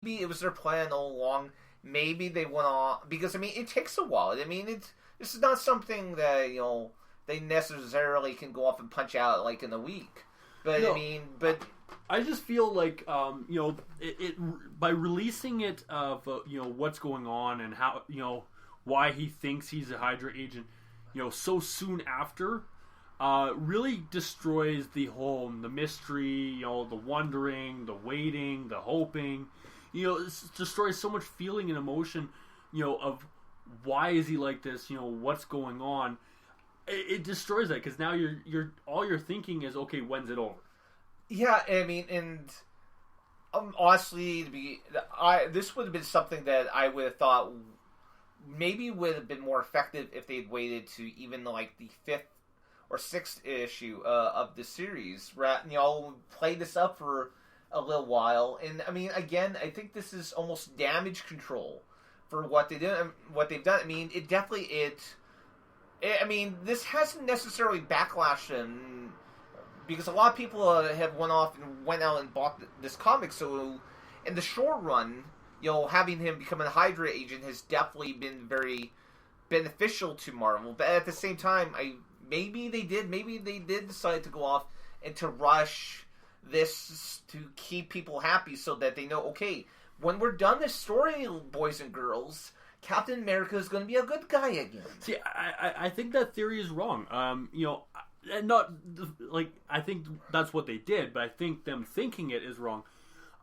it was their plan all along. Maybe they went on because I mean it takes a while. I mean this is not something that they necessarily can go off and punch out like in a week. But no, I mean, but I just feel like it by releasing it of what's going on and how why he thinks he's a Hydra agent, so soon after, really destroys the mystery, the wondering, the waiting, the hoping. It destroys so much feeling and emotion, of why is he like this? What's going on? It destroys that because now you're all you're thinking is, okay, when's it over? Yeah, I mean, and honestly, this would have been something that I would have thought maybe would have been more effective if they'd waited to even like the 5th or 6th issue of the series. Play this up for a little while, and I mean, again, I think this is almost damage control for what they've done. I mean, I mean, this hasn't necessarily backlashed them because a lot of people have went off and went out and bought this comic. So, in the short run, having him become a Hydra agent has definitely been very beneficial to Marvel. But at the same time, maybe they did decide to go off and to rush this to keep people happy so that they know, okay, when we're done this story, boys and girls, Captain America is going to be a good guy again. See, I think that theory is wrong. And not like I think that's what they did, but I think them thinking it is wrong.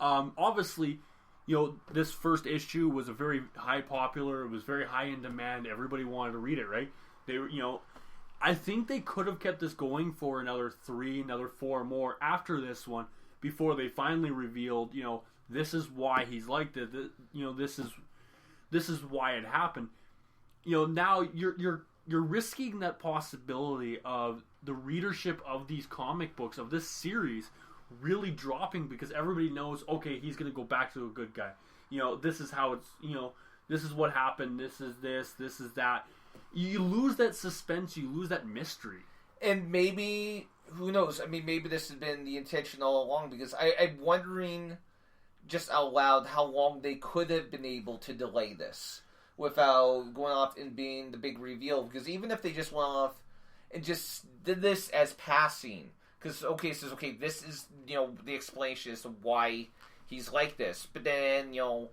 Obviously, this first issue was a very high popular. It was very high in demand. Everybody wanted to read it, right? They were, I think they could have kept this going for another 3, another 4 more after this one before they finally revealed, this is why he's like this. This is why it happened. Now you're risking that possibility of the readership of these comic books of this series really dropping because everybody knows, okay, he's going to go back to a good guy. This is how it's, this is what happened. This is that. You lose that suspense. You lose that mystery. And maybe, who knows? I mean, maybe this has been the intention all along because I'm wondering just out loud how long they could have been able to delay this without going off and being the big reveal. Because even if they just went off and just did this as passing, because this is the explanation as to why he's like this, but then go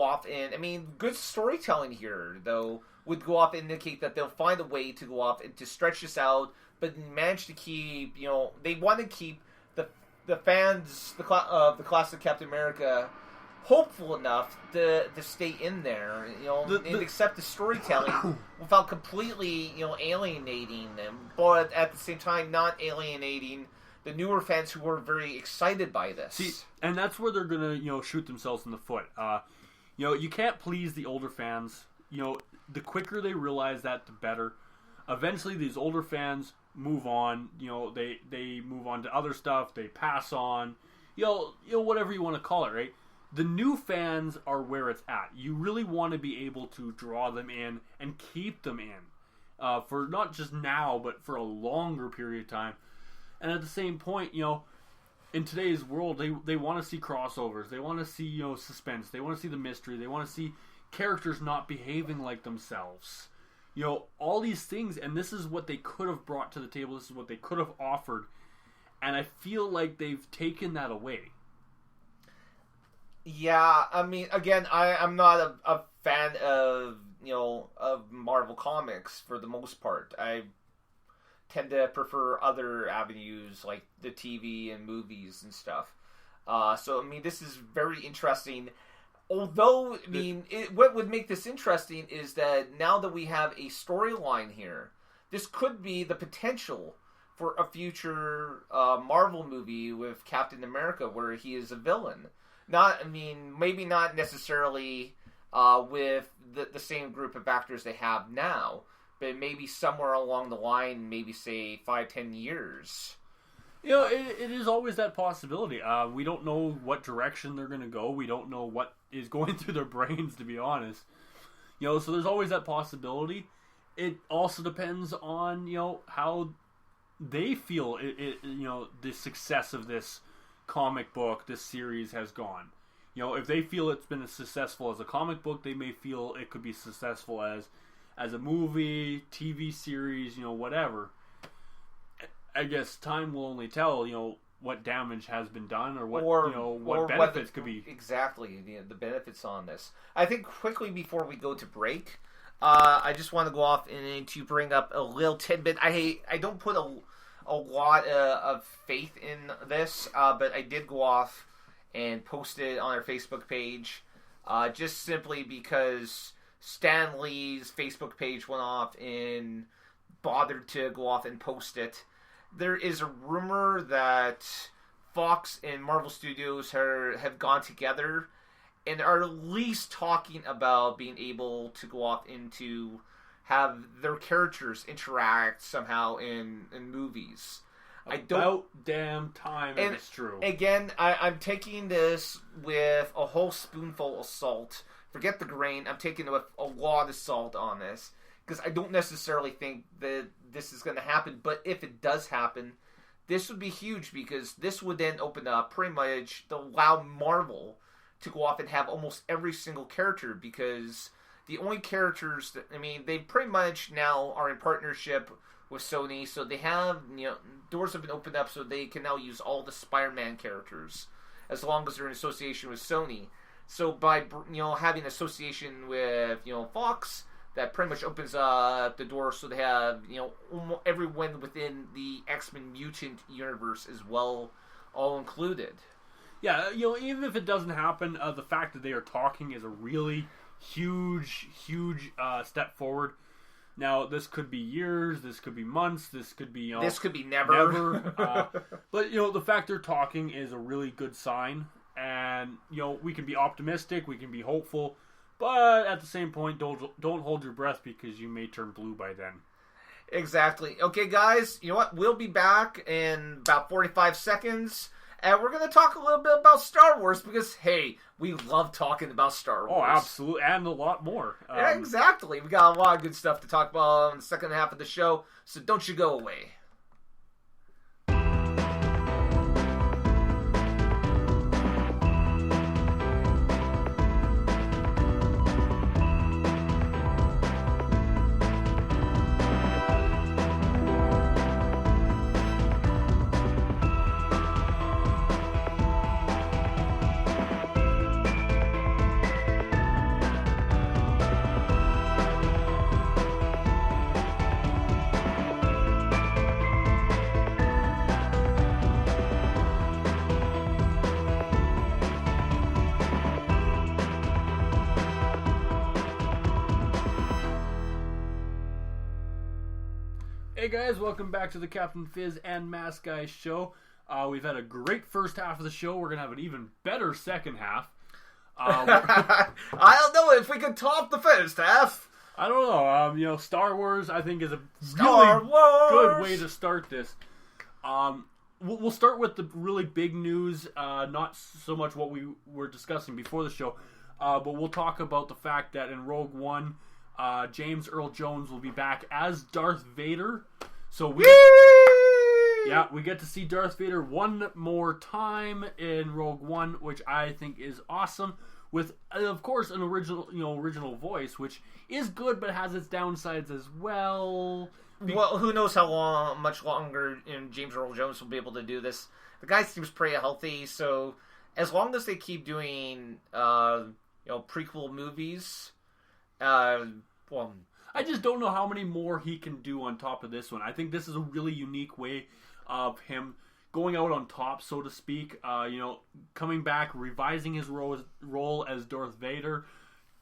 off and I mean, good storytelling here though would go off and indicate that they'll find a way to go off and to stretch this out, but manage to keep they want to keep the fans of the classic Captain America hopeful enough to stay in there, and accept the storytelling without completely, alienating them, but at the same time not alienating the newer fans who were very excited by this. See, and that's where they're gonna, shoot themselves in the foot. You can't please the older fans. The quicker they realize that, the better. Eventually, these older fans move on. They move on to other stuff. They pass on. Whatever you want to call it, right? The new fans are where it's at. You really want to be able to draw them in and keep them in for not just now, but for a longer period of time. And at the same point, in today's world, they want to see crossovers. They want to see suspense. They want to see the mystery. They want to see characters not behaving like themselves. All these things, and this is what they could have brought to the table. This is what they could have offered, and I feel like they've taken that away. Yeah, I mean, again, I'm not a fan of of Marvel Comics for the most part. I tend to prefer other avenues like the TV and movies and stuff. So I mean, this is very interesting. Although, I mean, what would make this interesting is that now that we have a storyline here, this could be the potential for a future Marvel movie with Captain America where he is a villain. Maybe not necessarily with the same group of actors they have now, but maybe somewhere along the line, maybe say 5-10 years. It is always that possibility. We don't know what direction they're going to go. We don't know what is going through their brains, to be honest. So there's always that possibility. It also depends on, how they feel the success of this comic book, this series has gone. You know, if they feel it's been as successful as a comic book, they may feel it could be successful as a movie, TV series, you know, whatever. I guess time will only tell, you know, what damage has been done or what benefits could be. Exactly, the benefits on this. I think quickly before we go to break, I just want to go off and to bring up a little tidbit. I don't put a lot of faith in this, but I did go off and post it on our Facebook page, just simply because Stan Lee's Facebook page went off and bothered to go off and post it. There is a rumor that Fox and Marvel Studios have gone together and are at least talking about being able to go off into have their characters interact somehow in movies. About damn time if it's true. Again, I'm taking this with a whole spoonful of salt. Forget the grain. I'm taking it with a lot of salt on this. Because I don't necessarily think that this is going to happen. But if it does happen, this would be huge. Because this would then open up pretty much to allow Marvel to go off and have almost every single character. Because the only characters that, I mean, they pretty much now are in partnership with Sony. So they have, you know, doors have been opened up so they can now use all the Spider-Man characters. As long as they're in association with Sony. So by, you know, having association with, you know, Fox, that pretty much opens up the door so they have, you know, everyone within the X-Men mutant universe as well, all included. Yeah, you know, even if it doesn't happen, the fact that they are talking is a really huge step forward. Now, this could be years, this could be months, this could be, you know, this could be never. But, you know, the fact they're talking is a really good sign. And, you know, we can be optimistic, we can be hopeful, but at the same point, don't hold your breath because you may turn blue by then. Exactly. Okay, guys, you know what? We'll be back in about 45 seconds, and we're going to talk a little bit about Star Wars because, hey, we love talking about Star Wars. Oh, absolutely, and a lot more. Yeah, exactly. We got a lot of good stuff to talk about in the second half of the show, so don't you go away. Hey guys, welcome back to the Captain Fizz and Mask Guy show. We've had a great first half of the show. We're going to have an even better second half. I don't know if we can top the first half. I don't know. You know, Star Wars, I think, is a really good way to start this. We'll start with the really big news, not so much what we were discussing before the show, but we'll talk about the fact that in Rogue One, James Earl Jones will be back as Darth Vader. So we get to see Darth Vader one more time in Rogue One, which I think is awesome. With, of course, an original voice, which is good but has its downsides as well. Well, who knows how much longer James Earl Jones will be able to do this. The guy seems pretty healthy, so as long as they keep doing, prequel movies, I just don't know how many more he can do on top of this one. I think this is a really unique way of him going out on top, so to speak. Coming back, revising his role as Darth Vader.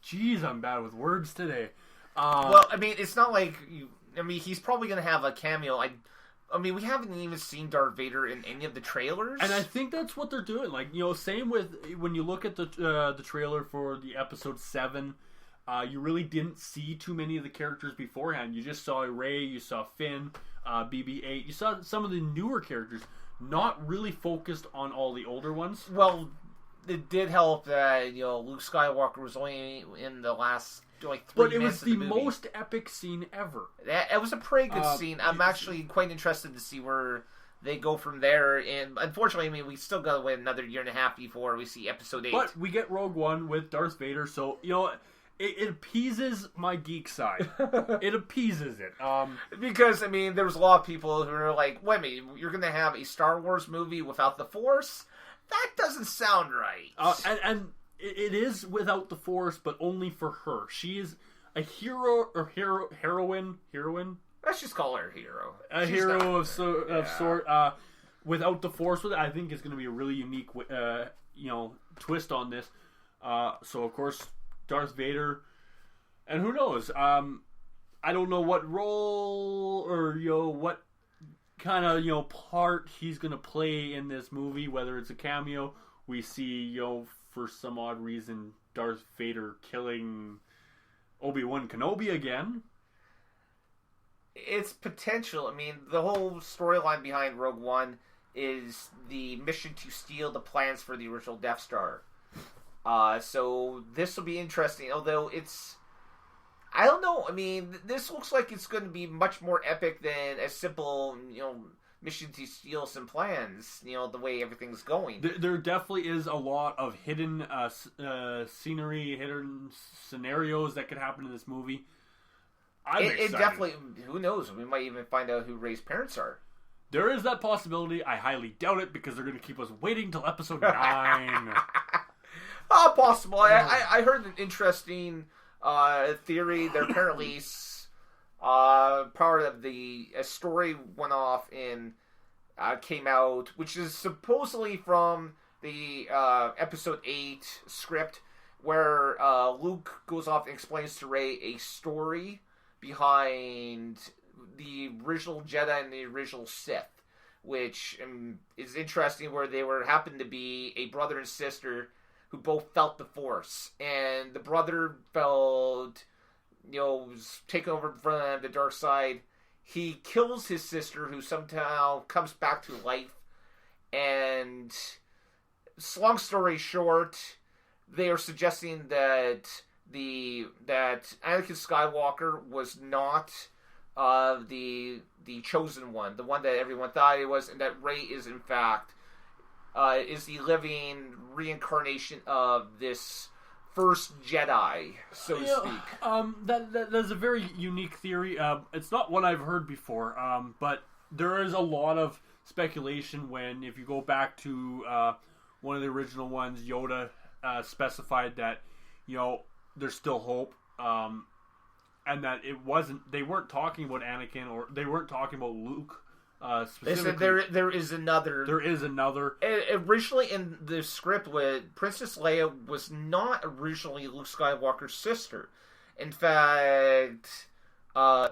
Jeez, I'm bad with words today. It's not like he's probably going to have a cameo. We haven't even seen Darth Vader in any of the trailers. And I think that's what they're doing. Same with when you look at the trailer for the episode 7. You really didn't see too many of the characters beforehand. You just saw Rey, you saw Finn, BB-8. You saw some of the newer characters, not really focused on all the older ones. Well, it did help that Luke Skywalker was only in the last 3 minutes. But it was the most epic scene ever. It was a pretty good scene. I'm actually quite interested to see where they go from there. And unfortunately, I mean, we still got to wait another year and a half before we see Episode 8. But we get Rogue One with Darth Vader, so, you know, it appeases my geek side. It appeases it. Because, I mean, there was a lot of people who were like, wait a minute, you're going to have a Star Wars movie without the Force? That doesn't sound right. And it is without the Force, but only for her. She is a hero or heroine. Let's just call her a hero. A She's hero of sort. Without the Force, with it, I think is going to be a really unique, twist on this. So of course, Darth Vader, and who knows? I don't know what role or what kind of part he's going to play in this movie. Whether it's a cameo, we see for some odd reason Darth Vader killing Obi-Wan Kenobi again. It's potential. I mean, the whole storyline behind Rogue One is the mission to steal the plans for the original Death Star. So this will be interesting, although I don't know, I mean, this looks like it's going to be much more epic than a simple, mission to steal some plans, the way everything's going. There definitely is a lot of hidden scenery, hidden scenarios that could happen in this movie. It definitely, who knows, we might even find out who Rey's parents are. There is that possibility. I highly doubt it, because they're going to keep us waiting till episode 9. Possible. I heard an interesting theory. There apparently part of a story went off and came out, which is supposedly from the episode 8 script, where Luke goes off and explains to Rey a story behind the original Jedi and the original Sith, which is interesting, where they happened to be a brother and sister who both felt the Force, and the brother felt, was taken over from the dark side. He kills his sister, who somehow comes back to life, and long story short, they are suggesting that Anakin Skywalker was not the chosen one, the one that everyone thought he was, and that Rey is in fact is the living reincarnation of this first Jedi, so to speak. That's a very unique theory. It's not one I've heard before, but there is a lot of speculation if you go back to one of the original ones, Yoda specified that, there's still hope, and that they weren't talking about Anakin, or they weren't talking about Luke. They said there is another. There is another. Originally in the script, Princess Leia was not originally Luke Skywalker's sister. In fact,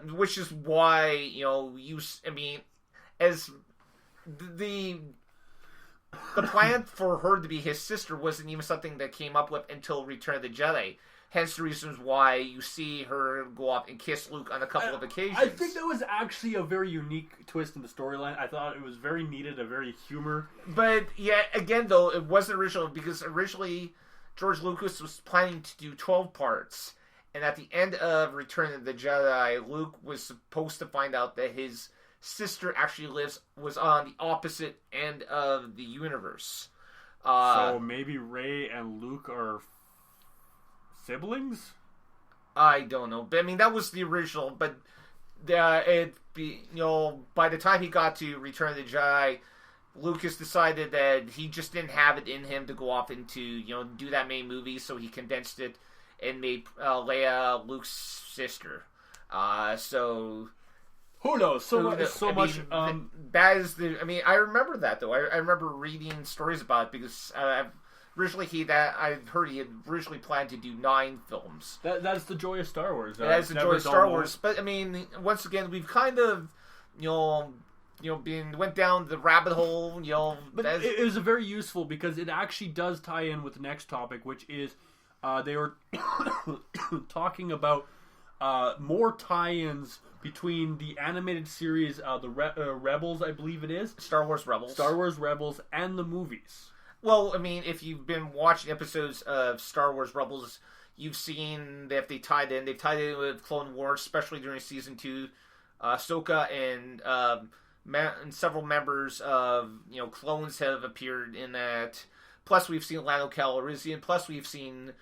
which is why as the plan for her to be his sister wasn't even something that came up with until Return of the Jedi. Hence the reasons why you see her go off and kiss Luke on a couple of occasions. I think that was actually a very unique twist in the storyline. I thought it was very needed, a very humor. But, yeah, again, though, it wasn't original, because originally George Lucas was planning to do 12 parts. And at the end of Return of the Jedi, Luke was supposed to find out that his sister actually was on the opposite end of the universe. So maybe Rey and Luke are siblings? I don't know. But, I mean, that was the original, but by the time he got to Return of the Jedi, Lucas decided that he just didn't have it in him to go off into, do that many movies, so he condensed it and made Leia Luke's sister. So who knows? So much. That is I remember that, though. I remember reading stories about it, because originally I heard he had originally planned to do 9 films. That's the joy of Star Wars. That's the joy of Star Wars. But I mean, once again, we've kind of, went down the rabbit hole. But it was very useful, because it actually does tie in with the next topic, which is they were talking about more tie-ins between the animated series, the Rebels, I believe it is. Star Wars Rebels, and the movies. Well, I mean, if you've been watching episodes of Star Wars Rebels, you've seen that they've tied in with Clone Wars, especially during Season 2. Ahsoka and and several members of clones have appeared in that. Plus, we've seen Lando Calrissian. Plus, we've seen